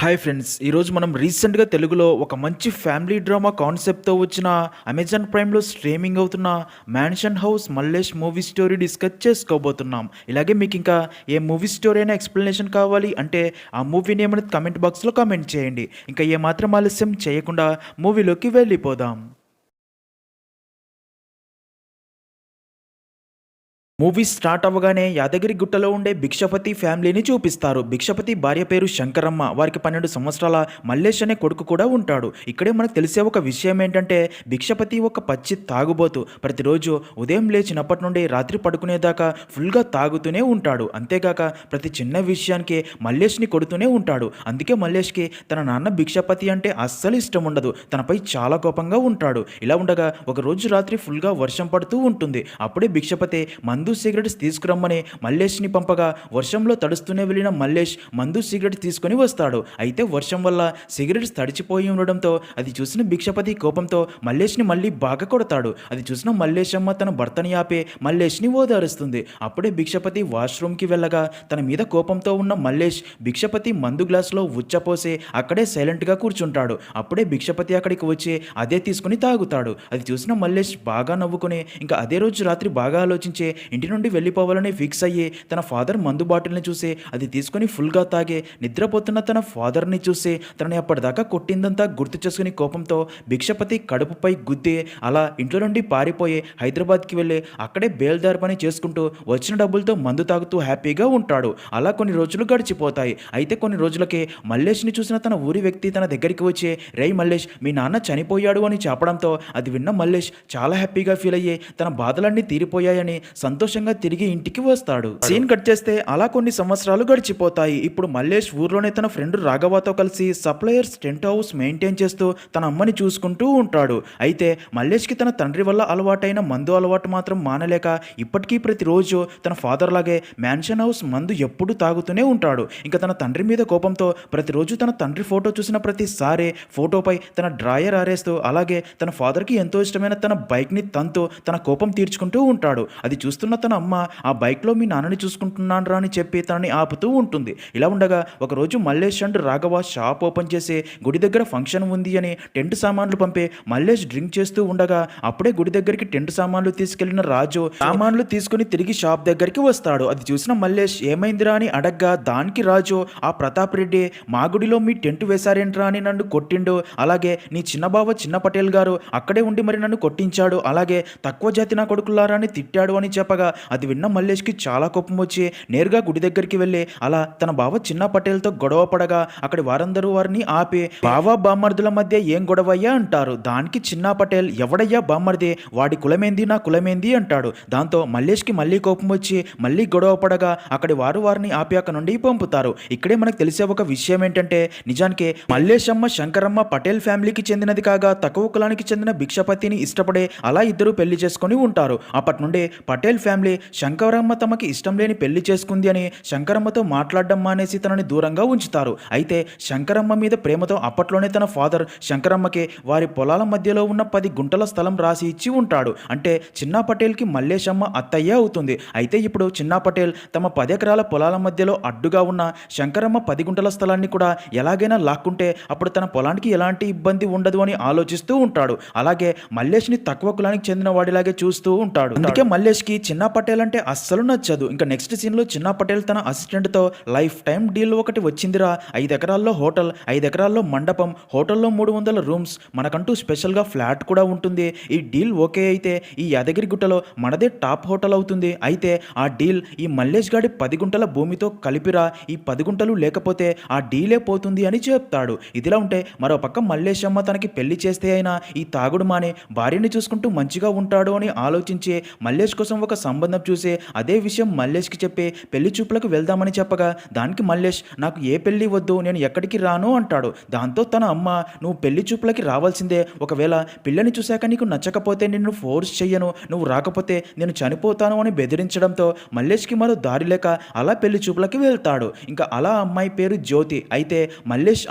Hi friends! ఈరోజు మనం రీసెంట్‌గా తెలుగులో ఒక మంచి ఫ్యామిలీ డ్రామా కాన్సెప్ట్‌తో వచ్చిన అమెజాన్ ప్రైమ్‌లో స్ట్రీమింగ్ అవుతున్న 'mansion house Mallesh' movie story discuss చేసుకోబోతున్నాం. ఇలాగే మీకింకా ఏ మూవీ స్టోరీ అయినా ఎక్స్‌ప్లనేషన్ కావాలి అంటే ఆ మూవీ నేమ్ అనేది కామెంట్ బాక్స్‌లో కామెంట్ చేయండి. ఇంకా ఏమాత్రం ఆలస్యం చేయకుండా మూవీలోకి వెళ్ళిపోదాం. మూవీ స్టార్ట్ అవ్వగానే యాదగిరిగుట్టలో ఉండే భిక్షపతి ఫ్యామిలీని చూపిస్తారు. భిక్షపతి భార్య పేరు శంకరమ్మ. వారికి 12 సంవత్సరాల మల్లేష్ అనే కొడుకు కూడా ఉంటాడు. ఇక్కడే మనకు తెలిసే ఒక విషయం ఏంటంటే భిక్షపతి ఒక పచ్చి తాగుబోతు. ప్రతిరోజు ఉదయం లేచినప్పటి నుండి రాత్రి పడుకునేదాకా ఫుల్గా తాగుతూనే ఉంటాడు. అంతేకాక ప్రతి చిన్న విషయానికి మల్లేష్ని కొడుతూనే ఉంటాడు. అందుకే మల్లేష్కి తన నాన్న భిక్షపతి అంటే అస్సలు ఇష్టం ఉండదు. తనపై చాలా కోపంగా ఉంటాడు. ఇలా ఉండగా ఒకరోజు రాత్రి ఫుల్గా వర్షం పడుతూ ఉంటుంది. అప్పుడే భిక్షపతి మందు సిగరెట్స్ తీసుకురమ్మని మల్లేష్ని పంపగా వర్షంలో తడుస్తూనే వెళ్ళిన మల్లేష్ మందు సిగరెట్ తీసుకొని వస్తాడు. అయితే వర్షం వల్ల సిగరెట్స్ తడిచిపోయి ఉండడంతో అది చూసిన భిక్షపతి కోపంతో మల్లేష్ని మళ్ళీ బాగా కొడతాడు. అది చూసిన మల్లేష్ అమ్మ తన భర్తని ఆపే మల్లేష్ని ఓదారుస్తుంది. అప్పుడే భిక్షపతి వాష్రూమ్కి వెళ్ళగా తన మీద కోపంతో ఉన్న మల్లేష్ భిక్షపతి మందు గ్లాసులో ఉచ్చపోసి అక్కడే సైలెంట్గా కూర్చుంటాడు. అప్పుడే భిక్షపతి అక్కడికి వచ్చి అదే తీసుకుని తాగుతాడు. అది చూసిన మల్లేష్ బాగా నవ్వుకుని ఇంకా అదే రోజు రాత్రి బాగా ఆలోచించి ఇంటి నుండి వెళ్ళిపోవాలని ఫిక్స్ అయ్యి తన ఫాదర్ మందు బాటిల్ని చూసి అది తీసుకుని ఫుల్గా తాగి నిద్రపోతున్న తన ఫాదర్ని చూసి తనని అప్పటిదాకా కొట్టిందంతా గుర్తు చేసుకుని కోపంతో భిక్షపతి కడుపుపై గుద్ది అలా ఇంట్లో నుండి పారిపోయి హైదరాబాద్కి వెళ్ళి అక్కడే బేల్దార్ పని చేసుకుంటూ వచ్చిన డబ్బులతో మందు తాగుతూ హ్యాపీగా ఉంటాడు. అలా కొన్ని రోజులు గడిచిపోతాయి. అయితే కొన్ని రోజులకి మల్లేష్ని చూసిన తన ఊరి వ్యక్తి తన దగ్గరికి వచ్చి రేయ్ మల్లేష్, మీ నాన్న చనిపోయాడు అని చెప్పడంతో అది విన్న మల్లేష్ చాలా హ్యాపీగా ఫీల్ అయ్యి తన బాధలన్నీ తీరిపోయాయని సంతోషంగా తిరిగి ఇంటికి వస్తాడు. సీన్ కట్ చేస్తే అలా కొన్ని సంవత్సరాలు గడిచిపోతాయి. ఇప్పుడు మల్లేష్ ఊర్లోనే తన ఫ్రెండ్ రాఘవతో కలిసి సప్లయర్స్ టెంట్ హౌస్ మెయింటైన్ చేస్తూ తన అమ్మని చూసుకుంటూ ఉంటాడు. అయితే మల్లేష్కి తన తండ్రి వల్ల అలవాటైన మందు అలవాటు మాత్రం మానలేక ఇప్పటికీ ప్రతిరోజు తన ఫాదర్ లాగే మ్యాన్షన్ హౌస్ మందు ఎప్పుడూ తాగుతూనే ఉంటాడు. ఇంకా తన తండ్రి మీద కోపంతో ప్రతిరోజు తన తండ్రి ఫోటో చూసిన ప్రతిసారి ఫోటోపై తన డ్రాయర్ ఆరేస్తూ అలాగే తన ఫాదర్కి ఎంతో ఇష్టమైన తన బైక్ని తంతూ తన కోపం తీర్చుకుంటూ ఉంటాడు. అది చూస్తున్న తన అమ్మ ఆ బైక్లో మీ నాన్నని చూసుకుంటున్నాను రా అని చెప్పి తనని ఆపుతూ ఉంటుంది. ఇలా ఉండగా ఒకరోజు Mallesh and Raghava shop open చేసి గుడి దగ్గర ఫంక్షన్ ఉంది అని టెంట్ సామాన్లు పంపి మల్లేష్ డ్రింక్ చేస్తూ ఉండగా అప్పుడే గుడి దగ్గరికి టెంట్ సామాన్లు తీసుకెళ్లిన రాజు సామాన్లు తీసుకుని తిరిగి షాప్ దగ్గరికి వస్తాడు. అది చూసిన మల్లేష్ ఏమైందిరా అని అడగ్గా దానికి రాజు, ఆ ప్రతాప్ రెడ్డి మా గుడిలో మీ టెంట్ వేశారేంట్రా అని నన్ను కొట్టిండు. అలాగే నీ చిన్న బావ చిన్న పటేల్ గారు అక్కడే ఉండి మరి నన్ను కొట్టించాడు. అలాగే తక్కువ జాతి నా కొడుకులారా అని తిట్టాడు అని చెప్పగా అది విన్న మల్లేష్కి చాలా కోపం వచ్చి నేరుగా గుడి దగ్గరికి వెళ్ళి అలా తన బావ చిన్న పటేల్తో గొడవ పడగా అక్కడి వారందరూ వారిని ఆపి బావ బామ్మర్దుల మధ్య ఏం గొడవయ్యా అంటారు. దానికి చిన్న పటేల్ ఎవడయ్యా బామ్మర్ది, వాడి కులమేంది నా కులమేంది అంటాడు. దాంతో మల్లేష్కి మళ్ళీ కోపం వచ్చి మళ్ళీ గొడవ పడగా అక్కడి వారిని ఆపి అక్కడ నుండి పంపుతారు. ఇక్కడే మనకు తెలిసే ఒక విషయం ఏంటంటే నిజానికి మల్లేష్ అమ్మ శంకరమ్మ పటేల్ ఫ్యామిలీకి చెందినది కాగా తక్కువ కులానికి చెందిన భిక్షపతిని ఇష్టపడే అలా ఇద్దరు పెళ్లి చేసుకుని ఉంటారు. అప్పటి నుండి పటేల్ ఫ్యామిలీ శంకరమ్మ తమకి ఇష్టం లేని పెళ్లి చేసుకుంది అని శంకరమ్మతో మాట్లాడడం మానేసి తనని దూరంగా ఉంచుతారు. అయితే శంకరమ్మ మీద ప్రేమతో అప్పట్లోనే తన ఫాదర్ శంకరమ్మకి వారి పొలాల మధ్యలో ఉన్న 10 గుంటల స్థలం రాసి ఇచ్చి ఉంటాడు. అంటే చిన్న పటేల్కి మల్లేషమ్మ అత్తయ్య అవుతుంది. అయితే ఇప్పుడు చిన్న పటేల్ తమ 10 ఎకరాల పొలాల మధ్యలో అడ్డుగా ఉన్న శంకరమ్మ 10 గుంటల స్థలాన్ని కూడా ఎలాగైనా లాక్కుంటే అప్పుడు తన పొలానికి ఎలాంటి ఇబ్బంది ఉండదు అని ఆలోచిస్తూ ఉంటాడు. అలాగే మల్లేష్ని తక్కువ కులానికి చెందిన వాడిలాగే చూస్తూ ఉంటాడు. అందుకే మల్లేష్కి చిన్న పటేల్ అంటే అస్సలు నచ్చదు. ఇంకా నెక్స్ట్ సీన్లో చిన్న పటేల్ తన అసిస్టెంట్తో లైఫ్ టైం డీల్ ఒకటి వచ్చిందిరా, 5 ఎకరాల్లో హోటల్, 5 ఎకరాల్లో మండపం, హోటల్లో 300 రూమ్స్, మనకంటూ స్పెషల్గా ఫ్లాట్ కూడా ఉంటుంది. ఈ డీల్ ఓకే అయితే ఈ యాదగిరిగుట్టలో మనదే టాప్ హోటల్ అవుతుంది. అయితే ఆ డీల్ ఈ మల్లేష్ గాడి 10 గుంటల భూమితో కలిపిరా, ఈ 10 గుంటలు లేకపోతే ఆ డీలే పోతుంది అని చెప్తాడు. ఇదిలా ఉంటే మరో పక్క మల్లేష్ అమ్మ తనకి పెళ్లి చేస్తే అయినా ఈ తాగుడు మాని భార్యని చూసుకుంటూ మంచిగా ఉంటాడు అని ఆలోచించి మల్లేష్ కోసం ఒక సంబంధం చూసి అదే విషయం మల్లేష్కి చెప్పి పెళ్లి చూపులకు వెళ్దామని చెప్పగా దానికి మల్లేష్ నాకు ఏ పెళ్లి వద్దు, నేను ఎక్కడికి రాను అంటాడు. దాంతో తన అమ్మ నువ్వు పెళ్లి చూపులకి రావాల్సిందే, ఒకవేళ పిల్లని చూశాక నీకు నచ్చకపోతే నిన్ను ఫోర్స్ చెయ్యను, నువ్వు రాకపోతే నేను చనిపోతాను అని బెదిరించడంతో మల్లేష్కి మరో దారి లేక అలా పెళ్లి చూపులకి వెళ్తాడు. ఇంకా అలా అమ్మాయి పేరు జ్యోతి. అయితే మల్లేష్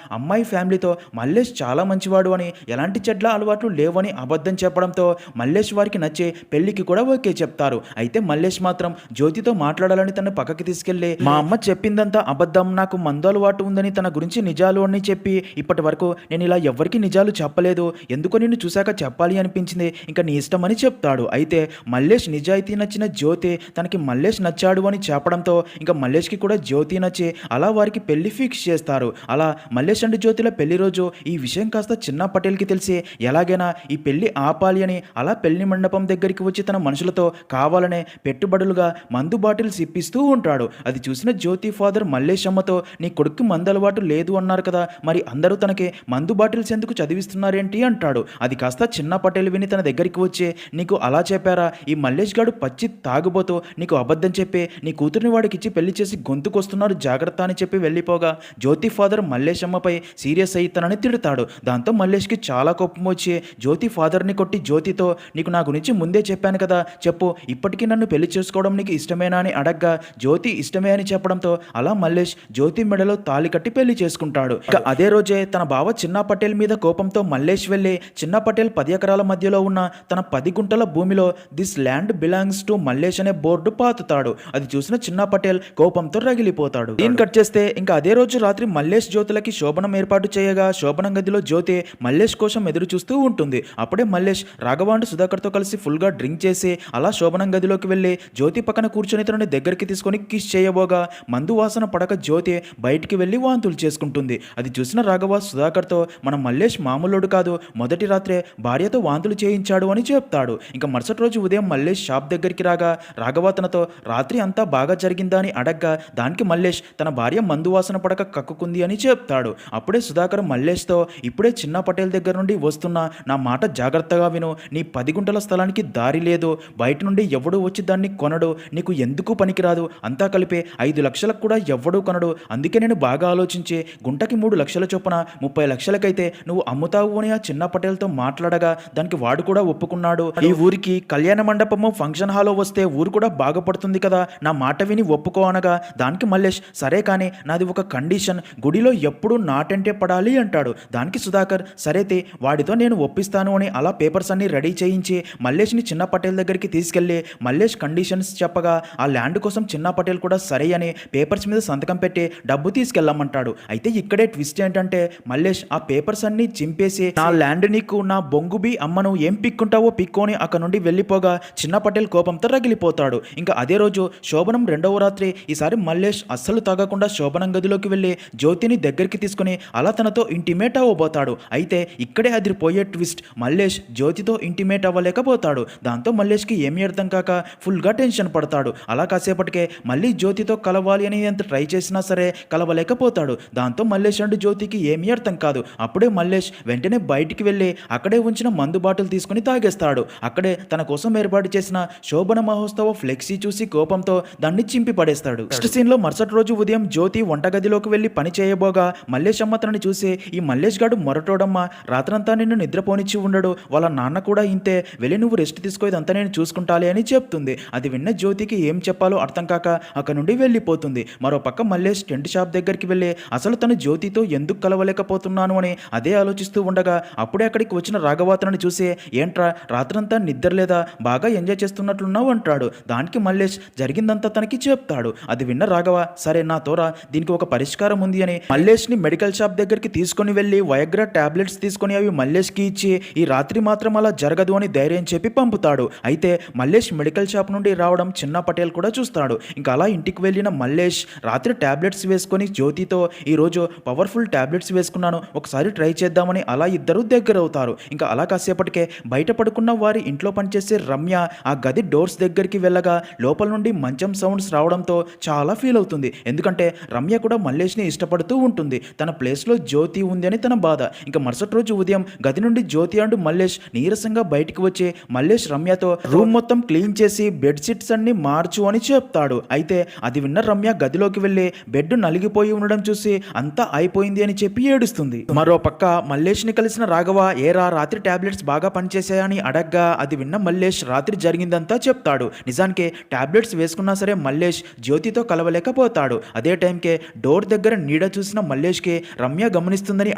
అమ్మాయి ఫ్యామిలీతో మల్లేష్ చాలా మంచివాడు అని ఎలాంటి చెడ్ల అలవాట్లు లేవని అబద్ధం చెప్పడంతో మల్లేష్ వారికి నచ్చి పెళ్లికి కూడా ఓకే చెప్తారు. చేస్తారు. అయితే మల్లేష్ మాత్రం జ్యోతితో మాట్లాడాలని తను పక్కకి తీసుకెళ్లి మా అమ్మ చెప్పిందంతా అబద్ధం, నాకు మందు అలవాటు ఉందని తన గురించి నిజాలు అని చెప్పి ఇప్పటి వరకు నేను ఇలా ఎవ్వరికి నిజాలు చెప్పలేదు, ఎందుకో నిన్ను చూశాక చెప్పాలి అనిపించింది, ఇంకా నీ ఇష్టం అని చెప్తాడు. అయితే మల్లేష్ నిజాయితీ నచ్చిన జ్యోతి తనకి మల్లేష్ నచ్చాడు అని చెప్పడంతో ఇంకా మల్లేష్కి కూడా జ్యోతి నచ్చి అలా వారికి పెళ్లి ఫిక్స్ చేస్తారు. అలా మల్లేష్ అండ్ జ్యోతిల పెళ్లి రోజు ఈ విషయం కాస్త చిన్న పటేల్కి తెలిసి ఎలాగైనా ఈ పెళ్లి ఆపాలి అని అలా పెళ్లి మండపం దగ్గరికి వచ్చి తన మనుషులతో కావాలనే పెట్టుబడులుగా మందు బాటిల్స్ ఇప్పిస్తూ ఉంటాడు. అది చూసిన జ్యోతి ఫాదర్ మల్లేష్ అమ్మతో నీ కొడుకు మందు అలవాటు లేదు అన్నారు కదా, మరి అందరూ తనకి మందు బాటిల్స్ ఎందుకు చదివిస్తున్నారేంటి అంటాడు. అది కాస్త చిన్న పటేల్ విని తన దగ్గరికి వచ్చి నీకు అలా చెప్పారా, ఈ మల్లేష్ గాడు పచ్చి తాగుబోతూ నీకు అబద్ధం చెప్పి నీ కూతురిని వాడికి ఇచ్చి పెళ్లి చేసి గొంతుకొస్తున్నారు జాగ్రత్త అని చెప్పి వెళ్ళిపోగా జ్యోతి ఫాదర్ మల్లేష్ అమ్మపై సీరియస్ అయితనని తిడతాడు. దాంతో మల్లేష్కి చాలా కోపం వచ్చి జ్యోతి ఫాదర్ని కొట్టి జ్యోతితో నీకు నా గురించి ముందే చెప్పాను కదా, చెప్పు ఇప్పటికీ నన్ను పెళ్లి చేసుకోవడం నీకు ఇష్టమేనా అని అడగ్గా జ్యోతి ఇష్టమే అని చెప్పడంతో అలా మల్లేష్ జ్యోతి మెడలో తాళి కట్టి పెళ్లి చేసుకుంటాడు. ఇక అదే రోజే తన బావ చిన్నా పటేల్ మీద కోపంతో మల్లేష్ వెళ్ళి చిన్నా పటేల్ 10 ఎకరాల మధ్యలో ఉన్న తన 10 గుంటల భూమిలో this land belongs to Mallesh అనే బోర్డు పాతుతాడు. అది చూసిన చిన్నా పటేల్ కోపంతో రగిలిపోతాడు. దీన్ని కట్ చేస్తే ఇంకా అదే రోజు రాత్రి మల్లేష్ జ్యోతులకి శోభనం ఏర్పాటు చేయగా శోభనం గదిలో జ్యోతి మల్లేష్ కోసం ఎదురు చూస్తూ ఉంటుంది. అప్పుడే మల్లేష్ రాఘవాండ్ సుధాకర్తో కలిసి ఫుల్గా డ్రింక్ చేసి అలా శోభనం గదిలోకి వెళ్ళి జ్యోతి పక్కన కూర్చొని తనని దగ్గరికి తీసుకొని కిస్ చేయబోగా మందు వాసన పడక జ్యోతి బయటికి వెళ్ళి వాంతులు చేసుకుంటుంది. అది చూసిన రాఘవ సుధాకర్తో మన మల్లేష్ మామూలుడు కాదు, మొదటి రాత్రే భార్యతో వాంతులు చేయించాడు అని చెప్తాడు. ఇంకా మరుసటి రోజు ఉదయం మల్లేష్ షాప్ దగ్గరికి రాగా రాఘవ తనతో రాత్రి అంతా బాగా జరిగిందా అని అడగ్గా దానికి మల్లేష్ తన భార్య మందు వాసన పడక కక్కుకుంది అని చెప్తాడు. అప్పుడే సుధాకర్ మల్లేష్తో ఇప్పుడే చిన్న పటేల్ దగ్గర నుండి వస్తున్నా, నా మాట జాగ్రత్తగా విను, నీ 10 గుంటల స్థలానికి దారి లేదు, బయట నుండి ఎవడూ వచ్చి దాన్ని కొనడు, నీకు ఎందుకు పనికిరాదు, అంతా కలిపే 5 లక్షలకు కూడా ఎవ్వడూ కొనడు, అందుకే నేను బాగా ఆలోచించి గుంటకి 3 లక్షల చొప్పున 30 లక్షలకైతే నువ్వు అమ్ముతావు అని ఆ చిన్న పటేల్తో మాట్లాడగా దానికి వాడు కూడా ఒప్పుకున్నాడు. ఈ ఊరికి కళ్యాణ మండపము ఫంక్షన్ హాల్లో వస్తే ఊరు కూడా బాగుపడుతుంది కదా, నా మాట విని ఒప్పుకో అనగా దానికి మల్లేష్ సరే కానీ నాది ఒక కండిషన్, గుడిలో ఎప్పుడూ నాటంటే పడాలి అంటాడు. దానికి సుధాకర్ సరైతే వాడితో నేను ఒప్పిస్తాను అని అలా పేపర్స్ అన్ని రెడీ చేయించి మల్లేష్ని చిన్న పటేల్ దగ్గరికి తీసుకెళ్లి మల్లేష్ కండిషన్స్ చెప్పగా ఆ ల్యాండ్ కోసం చిన్న పటేల్ కూడా సరే అని పేపర్స్ మీద సంతకం పెట్టి డబ్బు తీసుకెళ్ళమంటాడు. అయితే ఇక్కడే ట్విస్ట్ ఏంటంటే మల్లేష్ ఆ పేపర్స్ అన్ని చింపేసి నా ల్యాండ్ నీకు నా బొంగుబి అమ్మను ఏం పిక్కుంటావో పిక్కొని అక్కడ నుండి వెళ్ళిపోగా చిన్న పటేల్ కోపంతో రగిలిపోతాడు. ఇంకా అదే రోజు శోభనం 2వ రాత్రి. ఈసారి మల్లేష్ అస్సలు తాగకుండా శోభనం గదిలోకి వెళ్ళి జ్యోతిని దగ్గరికి తీసుకుని అలా తనతో ఇంటిమేట్ అవ్వబోతాడు. అయితే ఇక్కడే అదిరిపోయే ట్విస్ట్, మల్లేష్ జ్యోతితో ఇంటిమేట్ అవ్వలేకపోతాడు. దాంతో మల్లేష్కి ఏమీ అర్థం కాక ఫుల్గా టెన్షన్ పడతాడు. అలా కాసేపటికే మళ్ళీ జ్యోతితో కలవాలి అని ఎంత ట్రై చేసినా సరే కలవలేకపోతాడు. దాంతో మల్లేష్ అండ్ జ్యోతికి ఏమీ అర్థం కాదు. అప్పుడే మల్లేష్ వెంటనే బయటికి వెళ్ళి అక్కడే ఉంచిన మందు బాటిల్ తీసుకుని తాగేస్తాడు. అక్కడే తన కోసం ఏర్పాటు చేసిన శోభన మహోత్సవ ఫ్లెక్సీ చూసి కోపంతో దాన్ని చింపి పడేస్తాడు. నెక్స్ట్ సీన్ లో మరుసటి రోజు ఉదయం జ్యోతి వంటగదిలోకి వెళ్ళి పని చేయబోగా మల్లేష్ అమ్మ తనని చూసి ఈ మల్లేష్ గాడు మొరటోడమ్మ, రాత్రంతా నిన్ను నిద్రపోనిచ్చి ఉండడు, వాళ్ళ నాన్న కూడా ఇంతే, వెళ్ళి నువ్వు రెస్ట్ తీసుకో, ఇదంతా నేను చూసుకుంటాలి అని చెప్తుంది. అది విన్న జ్యోతికి ఏం చెప్పాలో అర్థం కాక అక్కడ నుండి వెళ్ళిపోతుంది. మరో పక్క మల్లేష్ టెంట్ షాప్ దగ్గరికి వెళ్ళి అసలు తను జ్యోతితో ఎందుకు కలవలేకపోతున్నాను అని అదే ఆలోచిస్తూ ఉండగా అప్పుడే అక్కడికి వచ్చిన రాఘవాతనని చూసి ఏంట్రా రాత్రంతా నిద్ర లేదా, బాగా ఎంజాయ్ చేస్తున్నట్లున్నావు అంటాడు. దానికి మల్లేష్ జరిగిందంతా తనకి చెప్తాడు. అది విన్న రాఘవ సరే నా తోరా దీనికి ఒక పరిష్కారం ఉంది అని మల్లేష్ని మెడికల్ షాప్ దగ్గరికి తీసుకొని వెళ్ళి వయగ్రా టాబ్లెట్స్ తీసుకొని అవి మల్లేష్కి ఇచ్చి ఈ రాత్రి మాత్రం అలా జరగదు అని ధైర్యం చెప్పి పంపుతాడు. అయితే మల్లేష్ మెడికల్ షాప్ నుండి రావడం చిన్న పటేల్ కూడా చూస్తాడు. ఇంకా అలా ఇంటికి వెళ్ళిన మల్లేష్ రాత్రి టాబ్లెట్స్ వేసుకొని జ్యోతితో ఈరోజు పవర్ఫుల్ టాబ్లెట్స్ వేసుకున్నాను, ఒకసారి ట్రై చేద్దామని అలా ఇద్దరు దగ్గర అవుతారు. ఇంకా అలా కాసేపటికే బయట పడుకున్న వారి ఇంట్లో పనిచేసే రమ్య ఆ గది డోర్స్ దగ్గరికి వెళ్ళగా లోపల నుండి మంచం సౌండ్స్ రావడంతో చాలా ఫీల్ అవుతుంది. ఎందుకంటే రమ్య కూడా మల్లేష్ని ఇష్టపడుతూ ఉంటుంది. తన ప్లేస్లో జ్యోతి ఉంది అని తన బాధ. ఇంకా మరుసటి రోజు ఉదయం గది నుండి జ్యోతి అండ్ మల్లేష్ నీరసంగా బయటికి వచ్చి మల్లేష్ రమ్యతో రూమ్ మొత్తం క్లీన్ చేసి బెడ్షీట్స్ అన్ని మార్చు అని చెప్తాడు. అయితే అది విన్న రమ్య గదిలోకి వెళ్ళి బెడ్ నలిగిపోయి ఉండడం చూసి అంతా అయిపోయింది అని చెప్పి ఏడుస్తుంది. మరో పక్క మల్లేష్ని కలిసిన రాఘవ ఏరా రాత్రి టాబ్లెట్స్ బాగా పనిచేసాయని అడగ్గా అది విన్న మల్లేష్ రాత్రి జరిగిందంతా చెప్తాడు. నిజానికి టాబ్లెట్స్ వేసుకున్నా సరే మల్లేష్ జ్యోతితో కలవలేకపోతాడు. అదే టైంకే డోర్ దగ్గర నీడ చూసిన మల్లేష్కి రమ్య గమనిస్తుందని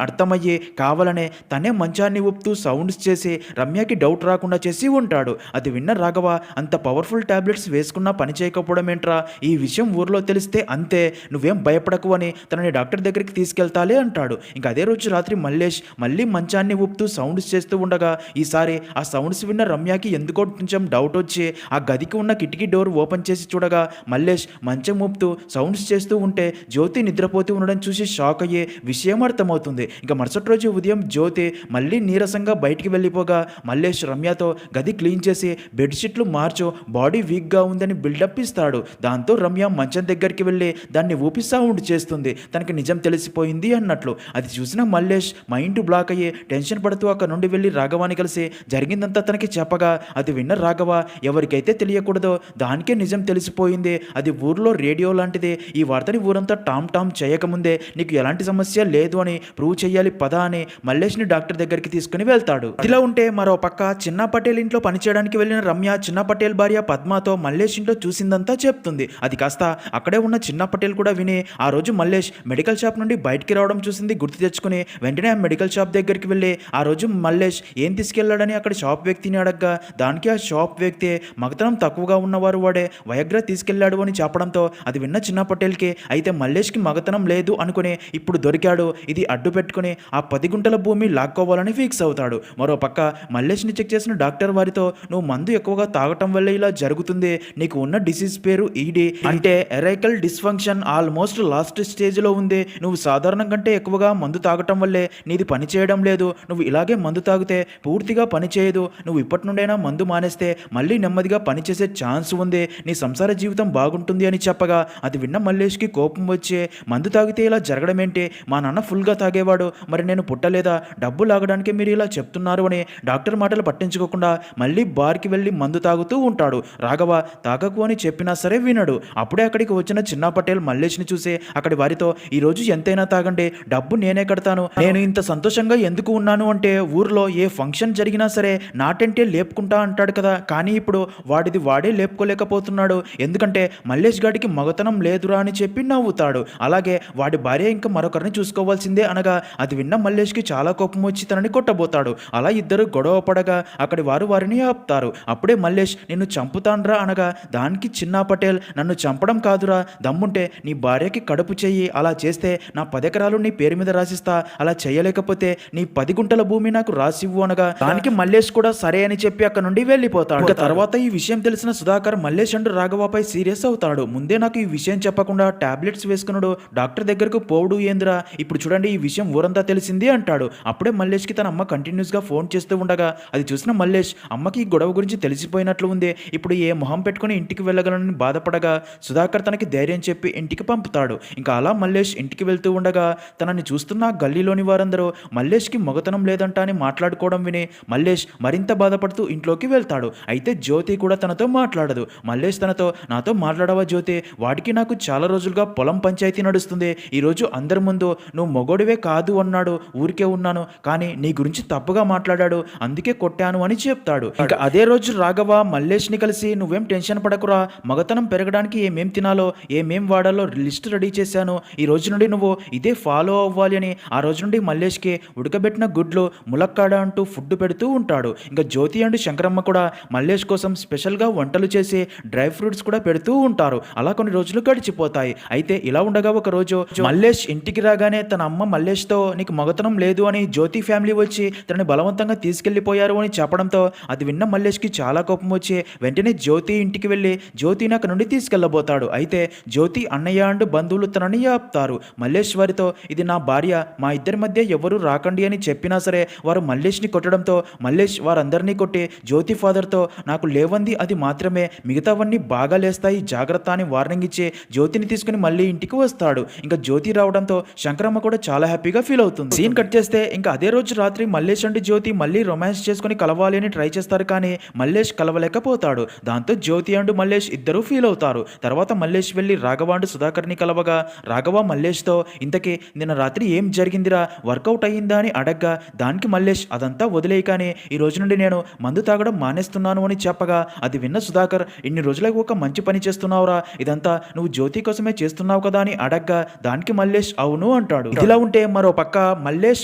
అర్థమయ్యి కావాలనే తనే మంచాన్ని ఊపుతూ సౌండ్స్ చేసి రమ్యకి డౌట్ రాకుండా చేసి ఉంటాడు. అది విన్న రాఘవ అంత పవర్ఫుల్ టాబ్లెట్స్ వేసుకున్నా పని చేయకపోవడం ఏంట్రా, ఈ విషయం ఊర్లో తెలిస్తే అంతే, నువ్వేం భయపడకు అని తనని డాక్టర్ దగ్గరికి తీసుకెళ్తాలే అంటాడు. ఇంకా అదే రోజు రాత్రి మల్లేష్ మళ్ళీ మంచాన్ని ఊపుతూ సౌండ్స్ చేస్తూ ఉండగా ఈసారి ఆ సౌండ్స్ విన్న రమ్యకి ఎందుకో కొంచెం డౌట్ వచ్చి ఆ గదికి ఉన్న కిటికీ డోర్ ఓపెన్ చేసి చూడగా మల్లేష్ మంచం ఊపుతూ సౌండ్స్ చేస్తూ ఉంటే జ్యోతి నిద్రపోతూ ఉండడం చూసి షాక్ అయ్యే విషయం అర్థమవుతుంది. ఇంకా మరుసటి రోజు ఉదయం జ్యోతి మళ్ళీ నీరసంగా బయటికి వెళ్ళిపోగా మల్లేష్ రమ్యతో గది క్లీన్ చేసి బెడ్షీట్లు మార్చు, బాడీ వీక్గా ఉందని బిల్డప్ ఇస్తాడు. దాంతో రమ్య మంచం దగ్గరికి వెళ్ళి దాన్ని ఊపి సౌండ్ చేస్తుంది, తనకి నిజం తెలిసిపోయింది అన్నట్లు. అది చూసిన మల్లేష్ మైండ్ బ్లాక్ అయ్యి టెన్షన్ పడుతూ అక్కడ నుండి వెళ్ళి రాఘవాన్ని కలిసి జరిగిందంతా తనకి చెప్పగా అది విన్న రాఘవ ఎవరికైతే తెలియకూడదో దానికే నిజం తెలిసిపోయింది, అది ఊర్లో రేడియో లాంటిది, ఈ వార్తని ఊరంతా టామ్ టామ్ చేయకముందే నీకు ఎలాంటి సమస్య లేదు అని ప్రూవ్ చేయాలి పదా అని మల్లేష్ని డాక్టర్ దగ్గరికి తీసుకుని వెళ్తాడు. ఇలా ఉంటే మరో పక్క చిన్నా పటేల్ ఇంట్లో పనిచేయడానికి వెళ్ళిన రమ్య చిన్నా పటేల్ భార్య పద్మతో మల్లేష్ ఇంట్లో చూసిందంతా చెప్తుంది. అది కాస్త అక్కడే ఉన్న చిన్నా పటేల్ కూడా విని ఆ రోజు మల్లేష్ మెడికల్ షాప్ నుండి బయటికి రావడం చూసింది గుర్తు తెచ్చుకుని వెంటనే ఆ మెడికల్ షాప్ దగ్గరికి వెళ్ళి ఆ రోజు మల్లేష్ ఏం తీసుకెళ్లాడని అక్కడ షాప్ వ్యక్తిని అడగ్గా దానికి ఆ షాప్ వ్యక్తి మగతనం తక్కువగా ఉన్నవారు వాడే వయగ్రా తీసుకెళ్లాడు అని చెప్పడంతో అది విన్న చిన్న పటేల్కి అయితే మల్లేష్కి మగతనం లేదు అనుకుని ఇప్పుడు దొరికాడు, ఇది అడ్డు పెట్టుకుని ఆ 10 గుంటల భూమి లాక్కోవాలని ఫిక్స్ అవుతాడు. మరో పక్క మల్లేష్ని చెక్ చేసిన డాక్టర్ వారితో నువ్వు మందు ఎక్కువగా తాగటం వల్ల ఇలా జరుగుతుంది, నీకు ఉన్న డిసీజ్ పేరు ఈడీ అంటే ఎరైకల్ డిస్ఫంక్షన్ ఆల్మోస్ట్ లాస్ట్ స్టేజ్లో ఉంది, నువ్వు సాధారణం కంటే ఎక్కువగా మందు తాగటం వల్లే నీది పని చేయడం లేదు, నువ్వు ఇలాగే మందు తాగితే పూర్తిగా పని చేయదు, నువ్వు ఇప్పటి నుండైనా మందు మానేస్తే మళ్ళీ నెమ్మదిగా పనిచేసే ఛాన్స్ ఉంది, నీ సంసార జీవితం బాగుంటుంది అని చెప్పగా అది విన్న మల్లేష్కి కోపం వచ్చి మందు తాగితే ఇలా జరగడం ఏంటి, మా నాన్న ఫుల్గా తాగేవాడు, మరి నేను పుట్టలేదా, డబ్బు లాగడానికి మీరు ఇలా చెప్తున్నారు అని డాక్టర్ మాటలు పట్టించుకోకుండా మళ్ళీ బార్కి వెళ్ళి మందు తాగుతూ ఉంటాడు. రాఘవ తాగకు అని చెప్పినా సరే వినడు. అప్పుడే అక్కడికి వచ్చిన చిన్నా పటేల్ మల్లేష్ని చూసి అక్కడి వారితో ఈరోజు ఎంతైనా తాగండి, డబ్బు నేనే కడతాను, నేను ఇంత సంతోషంగా ఎందుకు ఉన్నాను అంటే ఊర్లో ఏ ఫంక్షన్ జరిగినా సరే నాటంటే లేపుకుంటా అంటాడు కదా, కానీ ఇప్పుడు వాడిది వాడే లేపుకోలేకపోతున్నాడు, ఎందుకంటే మల్లేష్ గాడికి మగతనం లేదురా అని చెప్పి నవ్వుతాడు. అలాగే వాడి భార్య ఇంకా మరొకరిని చూసుకోవాల్సిందే అనగా అది విన్న మల్లేష్కి చాలా కోపం వచ్చి తనని కొట్టబోతాడు. అలా ఇద్దరు గొడవ పడగా అక్కడి వారు వారిని ఆపుతారు. అప్పుడే మల్లేష్ నిన్ను చంపుతాన్రా అనగా దానికి చిన్నా పటేల్ నన్ను చంపడం కాదురా, దమ్ముంటే నీ భార్యకి కడుపు చెయ్యి, అలా చేస్తే నా 10 ఎకరాలు నీ పేరు మీద రాసిస్తా, అలా చేయలేకపోతే నీ 10 గుంటల భూమి నాకు రాసివ్వు అనగా దానికి మల్లేష్ కూడా సరే అని చెప్పి అక్కడ నుండి వెళ్ళిపోతాడు. ఇంకా తర్వాత ఈ విషయం తెలిసిన సుధాకర్ మల్లేష్ అండ్ రాఘవపై సీరియస్ అవుతాడు. ముందే నాకు ఈ విషయం చెప్పకుండా టాబ్లెట్స్ వేసుకున్నాడు, డాక్టర్ దగ్గరకు పోవుడు ఏంద్రా, ఇప్పుడు చూడండి ఈ విషయం ఊరంతా తెలిసింది అంటాడు. అప్పుడే మల్లేష్కి తన అమ్మ కంటిన్యూస్గా ఫోన్ చేస్తూ ఉండగా అది చూసిన మల్లేష్ అమ్మకి ఈ గొడవ గురించి తెలిసిపోయినట్లు ఉంది, ఇప్పుడు ఏ మొహం పెట్టుకుని ఇంటికి వెళ్ళగలనని బాధపడగా సుధాకర్ తనకి ధైర్యం చెప్పి ఇంటికి పంపుతాడు. ఇంకా అలా మల్లేష్ ఇంటికి వెళ్తూ ఉండగా తనని చూస్తున్న గల్లీలోని వారందరూ మల్లేష్కి మొగతనం లేదంట అని మాట్లాడుకోవడం విని మల్లేష్ మరింత బాధపడుతూ ఇంట్లోకి వెళ్తాడు. అయితే జ్యోతి కూడా తనతో మాట్లాడదు. మల్లేష్ తనతో నాతో మాట్లాడవా జ్యోతి, వాడికి నాకు చాలా రోజులుగా పొలం పంచాయతీ నడుస్తుంది, ఈరోజు అందరి ముందు నువ్వు మొగోడివే కాదు అన్నాడు, ఊరికే ఉన్నాను, కానీ నీ గురించి తప్పుగా మాట్లాడాడు అందుకే కొట్టాను అని చెప్తాడు. ఇంకా అదే రోజు రాఘవ మల్లేష్ని కలిసి నువ్వేం టెన్షన్ పడకురా, మగతనం పెరగడానికి ఏమేం తినాలో ఏమేం వాడాలో లిస్ట్ రెడీ చేశాను, ఈ రోజు నుండి నువ్వు ఇదే ఫాలో అవ్వాలి అని ఆ రోజు నుండి మల్లేష్కి ఉడకబెట్టిన గుడ్లు ములక్కాడ అంటూ ఫుడ్ పెడుతూ ఉంటాడు. ఇంకా జ్యోతి అండ్ శంకరమ్మ కూడా మల్లేష్ కోసం స్పెషల్గా వంటలు చేసి డ్రై ఫ్రూట్స్ కూడా పెడుతూ ఉంటారు. అలా కొన్ని రోజులు గడిచిపోతాయి. అయితే ఇలా ఉండగా ఒక రోజు మల్లేష్ ఇంటికి రాగానే తన అమ్మ మల్లేష్తో నీకు మగతనం లేదు అని జ్యోతి ఫ్యామిలీ వచ్చి తనని బలవంతంగా తీసుకెళ్లిపోయారు అని చెప్పడంతో అది విన్న మల్లేష్కి చాలా కోపం వచ్చి వెంటనే జ్యోతి ఇంటికి వెళ్ళి జ్యోతిని అక్కడ నుండి తీసుకెళ్లబోతాడు. అయితే జ్యోతి అన్నయ్య అండ్ బంధువులు తనని ఆపుతారు. మల్లేష్ వారితో ఇది నా భార్య, మా ఇద్దరి మధ్య ఎవరు రాకండి అని చెప్పినా సరే వారు మల్లేష్ని కొట్టడంతో మల్లేష్ వారందరినీ కొట్టి జ్యోతి ఫాదర్తో నాకు లేవంది అది మాత్రమే, మిగతావన్నీ బాగా లేస్తాయి జాగ్రత్త అని వార్నింగ్ ఇచ్చి జ్యోతిని తీసుకుని మళ్ళీ ఇంటికి వస్తాడు. ఇంకా జ్యోతి రావడంతో శంకరమ్మ కూడా చాలా హ్యాపీగా ఫీల్ అవుతుంది. సీన్ కట్ చేస్తే ఇంకా అదే రోజు రాత్రి మల్లేష్ అండ్ జ్యోతి మళ్ళీ రొమాన్స్ చేసుకుని కలవాలి అని ట్రై చేస్తారు, కానీ మల్లేష్ కలవలేకపోతాడు. దాంతో జ్యోతి అండ్ మల్లేష్ ఇద్దరు ఫీల్ అవుతారు. తర్వాత మల్లేష్ వెళ్ళి రాఘవ అండ్ సుధాకర్ని కలవగా రాఘవ మల్లేష్తో ఇంతకీ నిన్న రాత్రి ఏం జరిగిందిరా, వర్కౌట్ అయ్యిందా అని అడగ్గా దానికి మల్లేష్ అదంతా వదిలేయి కానీ ఈ రోజు నుండి నేను మందు తాగడం మానేస్తున్నాను అని చెప్పగా అది విన్న సుధాకర్ ఇన్ని రోజులకు ఒక మంచి పని చేస్తున్నావురా, ఇదంతా నువ్వు జ్యోతి కోసమే చేస్తున్నావు కదా అని అడగ్గా దానికి మల్లేష్ అవును అంటాడు. ఇలా ఉంటే మరో పక్క మల్లేష్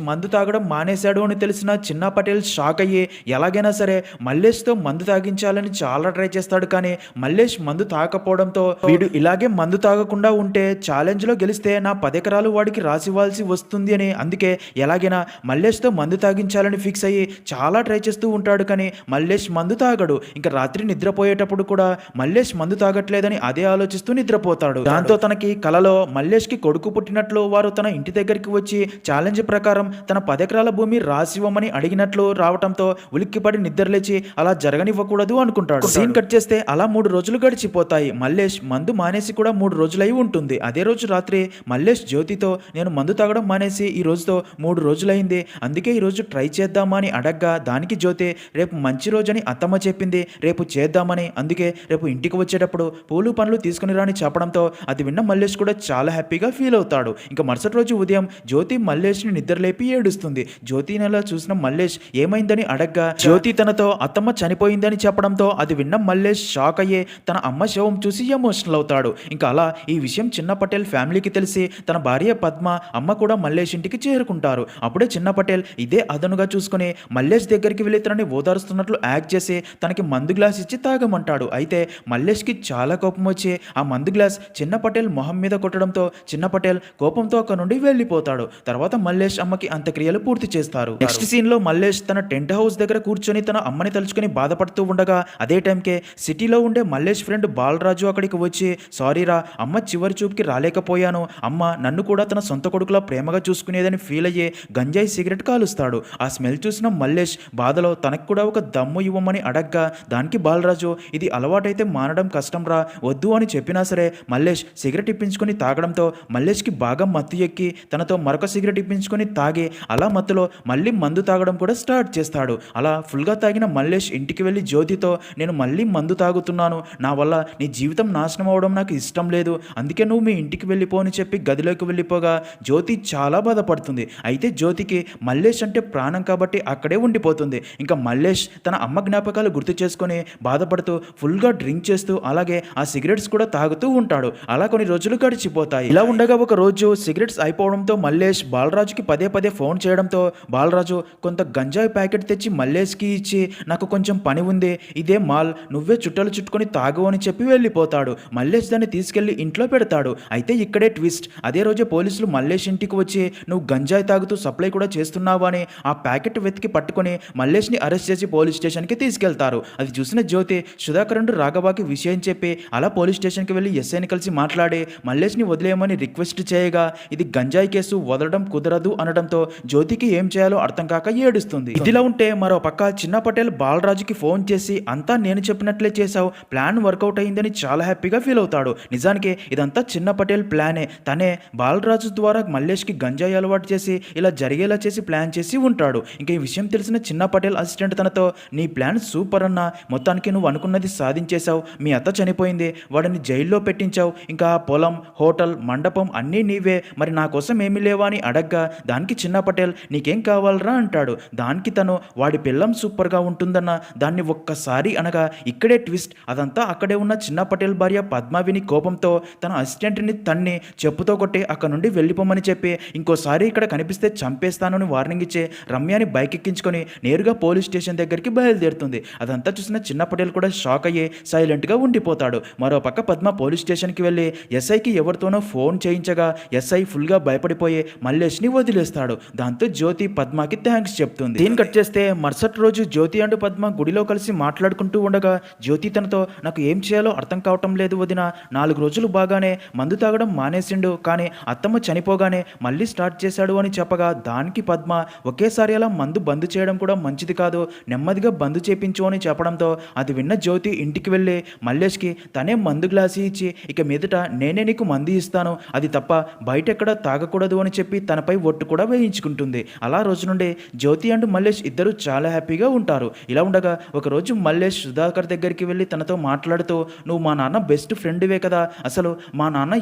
మందు తాగడం మానేశాడు అని తెలిసిన చిన్నా పటేల్ షాక్ అయ్యి ఎలాగైనా సరే మల్లేష్తో మందు తాగించి తాగించాలని చాలా ట్రై చేస్తాడు. కానీ మల్లేష్ మందు తాగకపోవడంతో వీడు ఇలాగే మందు తాగకుండా ఉంటే ఛాలెంజ్ లో గెలిస్తే నా 10 ఎకరాలు వాడికి రాసివ్వాల్సి వస్తుంది అని అందుకే ఎలాగైనా మల్లేష్తో మందు తాగించాలని ఫిక్స్ అయ్యి చాలా ట్రై చేస్తూ ఉంటాడు. కానీ మల్లేష్ మందు తాగడు. ఇంకా రాత్రి నిద్రపోయేటప్పుడు కూడా మల్లేష్ మందు తాగట్లేదని అదే ఆలోచిస్తూ నిద్రపోతాడు. దాంతో తనకి కలలో మల్లేష్కి కొడుకు పుట్టినట్లు వారు తన ఇంటి దగ్గరికి వచ్చి ఛాలెంజ్ ప్రకారం తన 10 ఎకరాల భూమి రాసివ్వమని అడిగినట్లు రావటంతో ఉలిక్కిపడి నిద్రలేచి అలా జరగనివ్వకూడదు అనుకుంటాడు. సీన్ కట్ చేస్తే అలా 3 రోజులు గడిచిపోతాయి. మల్లేష్ మందు మానేసి కూడా 3 రోజులై ఉంటుంది. అదే రోజు రాత్రి మల్లేష్ జ్యోతితో నేను మందు తాగడం మానేసి ఈ రోజుతో 3 రోజులైంది, అందుకే ఈ రోజు ట్రై చేద్దామా అని అడగ్గా దానికి జ్యోతి రేపు మంచి రోజని అత్తమ్మ చెప్పింది, రేపు చేద్దామని, అందుకే రేపు ఇంటికి వచ్చేటప్పుడు పూలు పండ్లు తీసుకుని రాని చెప్పడంతో అది విన్న మల్లేష్ కూడా చాలా హ్యాపీగా ఫీల్ అవుతాడు. ఇంకా మరుసటి రోజు ఉదయం జ్యోతి మల్లేష్ని నిద్రలేపి ఏడుస్తుంది. జ్యోతిని అలా చూసిన మల్లేష్ ఏమైందని అడగ్గా జ్యోతి తనతో అత్తమ్మ చనిపోయిందని చెప్పడంతో అది విన్న మల్లేష్ షాక్ అయ్యే తన అమ్మ శవం చూసి ఎమోషనల్ అవుతాడు. ఇంకా అలా ఈ విషయం చిన్న పటేల్ ఫ్యామిలీకి తెలిసి తన భార్య పద్మ అమ్మ కూడా మల్లేష్ ఇంటికి చేరుకుంటారు. అప్పుడే చిన్న పటేల్ ఇదే అదనుగా చూసుకుని మల్లేష్ దగ్గరికి వెళ్ళి తనని ఓదారుస్తున్నట్లు యాక్ట్ చేసి తనకి మందు గ్లాస్ ఇచ్చి తాగమంటాడు. అయితే మల్లేష్కి చాలా కోపం వచ్చి ఆ మందు గ్లాస్ చిన్న పటేల్ మొహం మీద కొట్టడంతో చిన్న పటేల్ కోపంతో అక్కడ నుండి వెళ్ళిపోతాడు. తర్వాత మల్లేష్ అమ్మకి అంత్యక్రియలు పూర్తి చేస్తారు. నెక్స్ట్ సీన్ లో మల్లేష్ తన టెంట్ హౌస్ దగ్గర కూర్చొని తన అమ్మని తలుచుకుని బాధపడుతూ ఉండగా అదే టైంకే సిటీలో ఉండే మల్లేష్ ఫ్రెండ్ బాలరాజు అక్కడికి వచ్చి సారీరా అమ్మ చివరి చూపుకి రాలేకపోయాను, అమ్మ నన్ను కూడా తన సొంత కొడుకులా ప్రేమగా చూసుకునేదని ఫీల్ అయ్యే గంజాయి సిగరెట్ కాలుస్తాడు. ఆ స్మెల్ చూసిన మల్లేష్ బాధలో తనకు కూడా ఒక దమ్ము ఇవ్వమని అడగ్గా దానికి బాలరాజు ఇది అలవాటైతే మానడం కష్టం రా, వద్దు అని చెప్పినా సరే మల్లేష్ సిగరెట్ ఇప్పించుకొని తాగడంతో మల్లేష్కి బాగా మత్తు ఎక్కి తనతో మరొక సిగరెట్ ఇప్పించుకొని తాగి అలా మత్తులో మళ్ళీ మందు తాగడం కూడా స్టార్ట్ చేస్తాడు. అలా ఫుల్గా తాగిన మల్లేష్ ఇంటికి వెళ్ళి జ్యోతితో నేను మళ్ళీ మందు తాగుతున్నాను, నా వల్ల నీ జీవితం నాశనం అవడం నాకు ఇష్టం లేదు, అందుకే నువ్వు మీ ఇంటికి వెళ్ళిపో అని చెప్పి గదిలోకి వెళ్ళిపోగా జ్యోతి చాలా బాధపడుతుంది. అయితే జ్యోతికి మల్లేష్ అంటే ప్రాణం కాబట్టి అక్కడే ఉండిపోతుంది. ఇంకా మల్లేష్ తన అమ్మ జ్ఞాపకాలు గుర్తు చేసుకొని బాధపడుతూ ఫుల్గా డ్రింక్ చేస్తూ అలాగే ఆ సిగరెట్స్ కూడా తాగుతూ ఉంటాడు. అలా కొన్ని రోజులు గడిచిపోతాయి. ఇలా ఉండగా ఒక రోజు సిగరెట్స్ అయిపోవడంతో మల్లేష్ బాలరాజుకి పదే పదే ఫోన్ చేయడంతో బాలరాజు కొంత గంజాయి ప్యాకెట్ తెచ్చి మల్లేష్కి ఇచ్చి నాకు కొంచెం పని ఉంది, ఇదే మాల్, నువ్వే చుట్టలు చుట్టుకొని తాగు అని చెప్పి వెళ్ళిపోతాడు. మల్లేష్ దాన్ని తీసుకెళ్లి ఇంట్లో పెడతాడు. అయితే ఇక్కడే ట్విస్ట్, అదే రోజే పోలీసులు మల్లేష్ ఇంటికి వచ్చి నువ్వు గంజాయి తాగుతూ సప్లై కూడా చేస్తున్నావు అని ఆ ప్యాకెట్ వెతికి పట్టుకొని మల్లేష్ని అరెస్ట్ చేసి పోలీస్ స్టేషన్కి తీసుకెళ్తారు. అది చూసిన జ్యోతి సుధాకరుడు రాఘవాకి విషయం చెప్పి అలా పోలీస్ స్టేషన్కి వెళ్ళి ఎస్ఐని కలిసి మాట్లాడి మల్లేష్ని వదిలేయమని రిక్వెస్ట్ చేయగా ఇది గంజాయి కేసు వదలడం కుదరదు అనడంతో జ్యోతికి ఏం చేయాలో అర్థం కాక ఏడుస్తుంది. ఇదిలా ఉంటే మరో పక్క చిన్న పటేల్ బాలరాజుకి ఫోన్ చేసి అంతా నేను చెప్పినట్లే చేశావు, ప్లాన్ వర్కౌట్ అయిందని చాలా హ్యాపీగా ఫీల్ అవుతాడు. నిజానికి ఇదంతా చిన్న పటేల్ ప్లానే, తనే బాలరాజు ద్వారా మల్లేష్కి గంజాయి అలవాటు చేసి ఇలా జరిగేలా చేసి ప్లాన్ చేసి ఉంటాడు. ఇంకా ఈ విషయం తెలిసిన చిన్న పటేల్ అసిస్టెంట్ తనతో నీ ప్లాన్ సూపర్ అన్నా, మొత్తానికి నువ్వు అనుకున్నది సాధించేశావు, మీ అత్త చనిపోయింది, వాడిని జైల్లో పెట్టించావు, ఇంకా పొలం హోటల్ మండపం అన్నీ నీవే, మరి నా కోసం ఏమీ లేవా అని అడగ్గా దానికి చిన్న పటేల్ నీకేం కావాలరా అంటాడు. దానికి తను వాడి పిల్లం సూపర్గా ఉంటుందన్న దాన్ని ఒక్కసారి అనగా ఇక్కడే ట్విస్ట్, అదంతా అక్కడే ఉన్న చిన్న పటేల్ భార్య పద్మావిని కోపంతో తన అసిస్టెంట్ని తన్ని చెప్పుతో కొట్టి అక్కడ నుండి వెళ్ళిపోమని చెప్పి ఇంకోసారి ఇక్కడ కనిపిస్తే చంపేస్తానని వార్నింగ్ ఇచ్చే రమ్యని బైక్ ఎక్కించుకొని నేరుగా పోలీస్ స్టేషన్ దగ్గరికి బయలుదేరుతుంది. అదంతా చూసిన చిన్న పటేల్ కూడా షాక్ అయ్యి సైలెంట్గా ఉండిపోతాడు. మరో పక్క పద్మ పోలీస్ స్టేషన్కి వెళ్ళి ఎస్ఐకి ఎవరితోనో ఫోన్ చేయించగా ఎస్ఐ ఫుల్గా భయపడిపోయి మల్లేష్ని వదిలేస్తాడు. దాంతో జ్యోతి పద్మకి థ్యాంక్స్ చెప్తుంది. దీన్ని కట్ చేస్తే మరుసటి రోజు జ్యోతి అండ్ పద్మ గుడిలో కలిసి మాట్లాడుకుంటూ ఉండగా జ్యోతి తనతో నాకు ఏం చేయాలో అర్థం కావటం లేదు వదిన, 4 రోజులు బాగానే మందు తాగడం మానేసిండు, కానీ అత్తమ్మ చనిపోగానే మళ్ళీ స్టార్ట్ చేశాడు అని చెప్పగా దానికి పద్మ ఒకేసారి అలా మందు బంద్ చేయడం కూడా మంచిది కాదు, నెమ్మదిగా బంద్ చేపించు అని చెప్పడంతో అది విన్న జ్యోతి ఇంటికి వెళ్ళి మల్లేష్కి తనే మందు గ్లాసి ఇచ్చి ఇక మీదట నేనే నీకు మందు ఇస్తాను, అది తప్ప బయట ఎక్కడ తాగకూడదు అని చెప్పి తనపై ఒట్టు కూడా వేయించుకుంటుంది. అలా రోజు నుండి జ్యోతి అండ్ మల్లేష్ ఇద్దరు చాలా హ్యాపీగా ఉంటారు. ఇలా ఉండగా ఒకరోజు మల్లేష్ సుధాకర్ దగ్గరికి వెళ్ళి తనతో మాట్లాడుతూ నువ్వు మా నాన్న బెస్ట్ ఫ్రెండ్వే కదా, అసలు మా నాన్న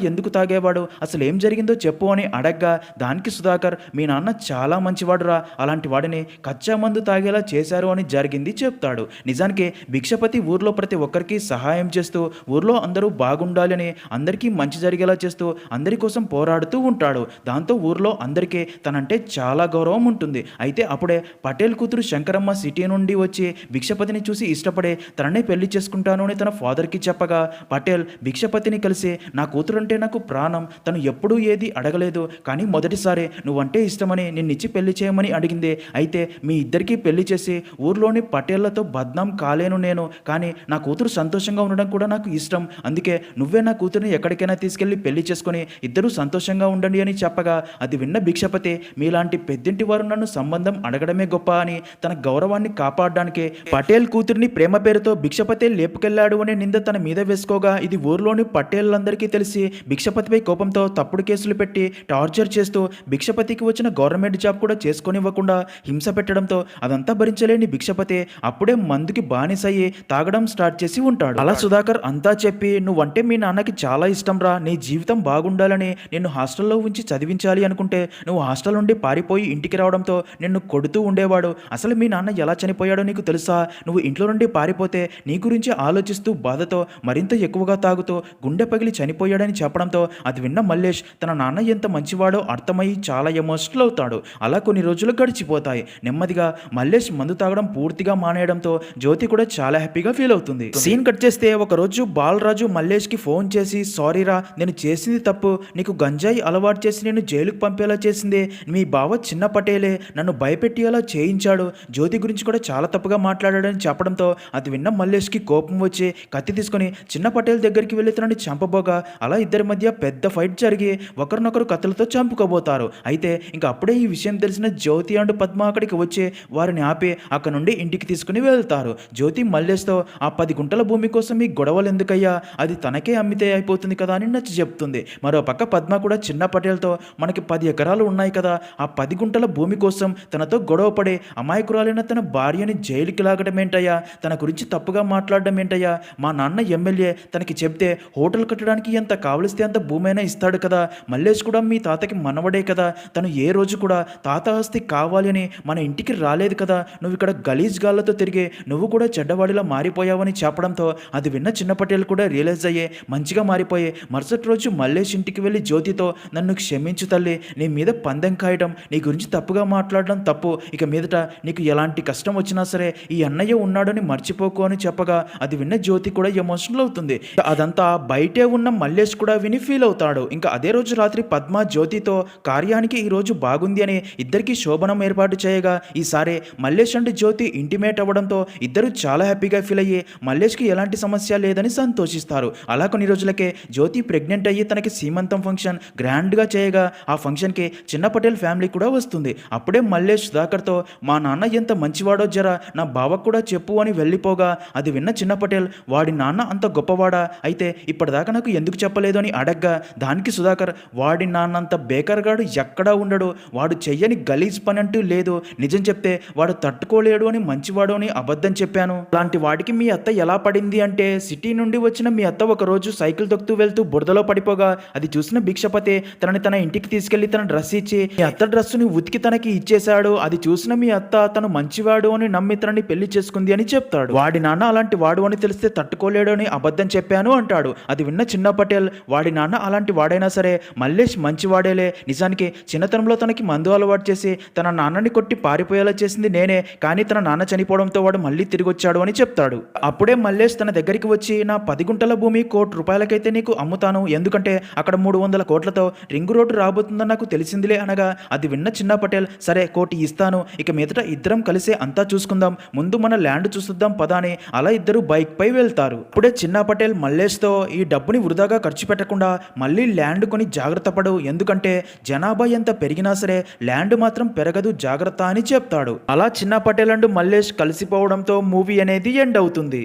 ఎందుకు తాగేవాడు, అసలు ఏం జరిగిందో చెప్పు అని అడగ్గా దానికి సుధాకర్ మీ నాన్న చాలా మంచివాడురా, అలాంటి వాడిని కచ్చా మందు తాగేలా చేశారు అని జరిగింది చెప్తాడు. నిజానికి భిక్షపతి ఊర్లో ప్రతి ఒక్కరికి సహాయం చేస్తూ ఊర్లో అందరూ బాగుండాలని అందరికీ మంచి జరిగేలా చేస్తూ అందరి కోసం పోరాడుతూ ఉంటాడు. దాంతో ఊర్లో అందరికీ తనంటే చాలా గౌరవం ఉంటుంది. అయితే అప్పుడే పటేల్ కూతురు శంకరమ్మ సిటీ నుండి వచ్చి భిక్షపతిని చూసి ఇష్టపడే తననే పెళ్లి చేసుకుంటాను అని తన ఫాదర్కి చెప్పగా పటేల్ భిక్షపతిని కలిసి నా కూతురంటే నాకు ప్రాణం, తను ఎప్పుడూ ఏది అడగలేదు, కానీ మొదటిసారి నువ్వంటే ఇష్టమని నిన్నిచ్చి పెళ్లి చేయమని అడిగింది. అయితే మీ ఇద్దరికీ పెళ్లి చేసి ఊర్లోని పటేళ్లతో బద్నాం కాలేను నేను, కానీ నా కూతురు సంతోషంగా ఉండడం కూడా నాకు ఇష్టం, అందుకే నువ్వే నా కూతురిని ఎక్కడికైనా తీసుకెళ్లి పెళ్లి చేసుకుని ఇద్దరూ సంతోషంగా ఉండండి అని చెప్పగా అది విన్న భిక్షపతి మీలాంటి పెద్దింటి వారు నన్ను సంబంధం అడగడమే గొప్ప అని తన గౌరవాన్ని కాపాడడానికి పటేల్ కూతురిని ప్రేమ పేరుతో భిక్షపతి లేపుకెళ్లాడు అనే నింద తన మీద వేసుకోగా ఇది ఊర్లోని పటేళ్లందరికీ తెలిసి భిక్షపతిపై కోపంతో తప్పుడు కేసులు పెట్టి టార్చర్ చేస్తూ భిక్షపతికి వచ్చిన గవర్నమెంట్ జాబ్ కూడా చేసుకొనివ్వకుండా హింస పెట్టడంతో అదంతా భరించలేని భిక్షపతి అప్పుడే మందుకి బానిసయ్యి తాగడం స్టార్ట్ చేసి ఉంటాడు. అలా సుధాకర్ అంతా చెప్పి నువ్వంటే మీ నాన్నకి చాలా ఇష్టం రా, నీ జీవితం బాగుండాలని నిన్ను హాస్టల్లో ఉంచి చదివించాలి అనుకుంటే నువ్వు హాస్టల్ నుండి పారిపోయి ఇంటికి రావడంతో నిన్ను కొడుతూ ఉండేవాడు, అసలు మీ నాన్న ఎలా చనిపోయాడో నీకు తెలుసా, నువ్వు ఇంట్లో నుండి పారిపోతే నీ గురించి ఆలోచిస్తూ బాధతో మరింత ఎక్కువగా తాగుతూ గుండె పగిలి చనిపోయాడని చెప్పడంతో అది విన్న మల్లేష్ తన నాన్న ఎంత మంచివాడో అర్థమయ్యి చాలా ఎమోషనల్ అవుతాడు. అలా కొన్ని రోజులు గడిచిపోతాయి. నెమ్మదిగా మల్లేష్ మందు తాగడం పూర్తిగా మానేయడంతో జ్యోతి కూడా చాలా హ్యాపీగా ఫీల్ అవుతుంది. సీన్ కట్ చేస్తే ఒకరోజు బాలరాజు మల్లేష్కి ఫోన్ చేసి సారీరా, నేను చేసింది తప్పు, నీకు గంజాయి అలవాటు చేసి నేను జైలుకు పంపేలా చేసిందే మీ బావ చిన్న పటేలే, నన్ను భయపెట్టి అలా చేయించాడు, జ్యోతి గురించి కూడా చాలా తప్పుగా మాట్లాడాడని చెప్పడంతో అది విన్న మల్లేష్కి కోపం వచ్చి కత్తి తీసుకుని చిన్న పటేల్ దగ్గరికి వెళ్ళి తనని చంపబోగా అలా ఇద్దరి మధ్య పెద్ద ఫైట్ జరిగి ఒకరినొకరు కత్తులతో చంపుకోబోతారు. అయితే ఇంకా అప్పుడే ఈ విషయం తెలిసిన జ్యోతి అండ్ పద్మ అక్కడికి వచ్చి వారిని ఆపి అక్కడ నుండి ఇంటికి తీసుకుని వెళ్తారు. జ్యోతి మల్లేష్తో ఆ 10 గుంటల భూమి కోసం ఈ గొడవలు ఎందుకయ్యా, అది తనకే అమ్మితే అయిపోతుంది కదా అని నచ్చి చెప్తుంది. మరో పక్క పద్మ కూడా చిన్న పటేల్తో మనకి 10 ఎకరాలు ఉన్నాయి కదా, ఆ 10 గుంటల భూమి కోసం తనతో గొడవ పడే అమాయకురాలైన తన భార్యని జైలుకి లాగడం ఏంటయ్యా, తన గురించి తప్పుగా మాట్లాడడం ఏంటయ్యా, మా నాన్న ఎమ్మెల్యే, తనకి చెప్తే హోటల్ కట్టడానికి ఎంత కావలిస్తే అంత భూమైనా ఇస్తాడు కదా, మల్లేష్ కూడా మీ తాతకి మనవడే కదా, తను ఏ రోజు కూడా తాత ఆస్తి కావాలి అని మన ఇంటికి రాలేదు కదా, నువ్వు ఇక్కడ గలీజ్ గాళ్ళతో తిరిగి నువ్వు కూడా చెడ్డవాడిలా మారిపోయావని చెప్పడంతో అది విన్న చిన్న పటేల్ కూడా రియలైజ్ అయ్యే మంచిగా మారిపోయి మరుసటి రోజు మల్లేష్ ఇంటికి వెళ్ళి జ్యోతితో నన్ను క్షమించు తల్లి, నీ మీద పందెం కాయడం, నీ గురించి తప్పుగా మాట్లాడడం తప్పు, ఇక మీదట నీకు ఎలాంటి కష్టం వచ్చినా సరే ఈ అన్నయ్య ఉన్నాడని మర్చిపోకు అని చెప్పగా అది విన్న జ్యోతి కూడా ఎమోషనల్ అవుతుంది. అదంతా బయటే ఉన్న మల్లేష్ కూడా విని ఫీల్ అవుతాడు. ఇంకా అదే రోజు రాత్రి పద్మ జ్యోతితో కార్యానికి ఈ రోజు బాగుంది అని ఇద్దరికి శోభనం ఏర్పాటు చేయగా ఈసారి మల్లేష్ అండ్ జ్యోతి ఇంటిమేట్ అవ్వడంతో ఇద్దరు చాలా హ్యాపీగా ఫీల్ అయ్యి మల్లేష్కి ఎలాంటి సమస్య లేదని సంతోషిస్తారు. అలా కొన్ని రోజులకే జ్యోతి ప్రెగ్నెంట్ అయ్యి తనకి సీమంతం ఫంక్షన్ గ్రాండ్గా చేయగా ఆ ఫంక్షన్కి చిన్న పటేల్ ఫ్యామిలీ కూడా వస్తుంది. అప్పుడే మల్లేష్ సుధాకర్తో మా నాన్న ఎంత మంచివాడో జరా నా బావకు కూడా చెప్పు అని వెళ్ళిపోగా అది విన్న చిన్న పటేల్ వాడి నాన్న అంత గొప్పవాడా, అయితే ఇప్పటిదాకా నాకు ఎందుకు చెప్పలేదు అని అడగ్గా దానికి సుధాకర్ వాడి నాన్నంత బేకర్గాడు ఎక్కడా ఉండడు, వాడు చెయ్యని గలీజ్ పని అంటూ లేదు, నిజం చెప్తే వాడు తట్టుకోలేడు అని మంచివాడు అని అబద్ధం చెప్పాను. అలాంటి వాడికి మీ అత్త ఎలా పడింది అంటే సిటీ నుండి వచ్చిన మీ అత్త ఒకరోజు సైకిల్ తొక్కుతూ వెళ్తూ బురదలో పడిపోగా అది చూసిన భిక్షపతి తనని తన ఇంటికి తీసుకెళ్లి తన డ్రెస్ ఇచ్చి మీ అత్త డ్రెస్సుని ఉతికి తనకి ఇచ్చేశాడు, అది చూసిన మీ అత్త తను మంచివాడు అని నమ్మి తనని పెళ్లి చేసుకుంది అని చెప్తాడు. వాడి నాన్న అలాంటి వాడు అని తెలిస్తే తట్టుకోలేడు అని అబద్ధం చెప్పాను అంటాడు. అది విన్న చిన్న పటేల్ వాడి నాన్న అలాంటి వాడైనా సరే మల్లేష్ మంచివాడేలే, నిజానికి చిన్నతనంలో తనకి మందు అలవాటు చేసి తన నాన్నని కొట్టి పారిపోయేలా చేసింది నేనే, కానీ తన నాన్న చనిపోవడంతో వాడు మళ్ళీ తిరిగి వచ్చాడు అని చెప్తాడు. అప్పుడే మల్లేష్ తన దగ్గరికి వచ్చి నా 10 గుంటల భూమి ₹1,00,00,000 నీకు అమ్ముతాను, ఎందుకంటే అక్కడ 300 కోట్లతో రింగు రోడ్డు రాబోతుందని నాకు తెలిసిందిలే అనగా అది విన్న చిన్న పటేల్ సరే 1 కోటి ఇస్తాను, ఇక మీదట ఇద్దరం కలిసే అంతా చూసుకుందాం, ముందు మన ల్యాండ్ చూసుద్దాం పదా అని అలా ఇద్దరు బైక్ పై వెళ్తారు. అప్పుడే చిన్న పటేల్ మల్లేష్తో ఈ డబ్బుని వృధాగా ఖర్చు పెట్టకుండా మళ్ళీ ల్యాండ్ కొని జాగ్రత్త పడు, ఎందుకంటే జనాభా ఎంత పెరిగినా సరే ల్యాండ్ మాత్రం పెరగదు జాగ్రత్త అని చెప్తాడు. అలా చిన్న పటేల్ అండ్ మల్లేష్ కలిసిపోవడంతో మూవీ అనేది ఎండ్ అవుతుంది.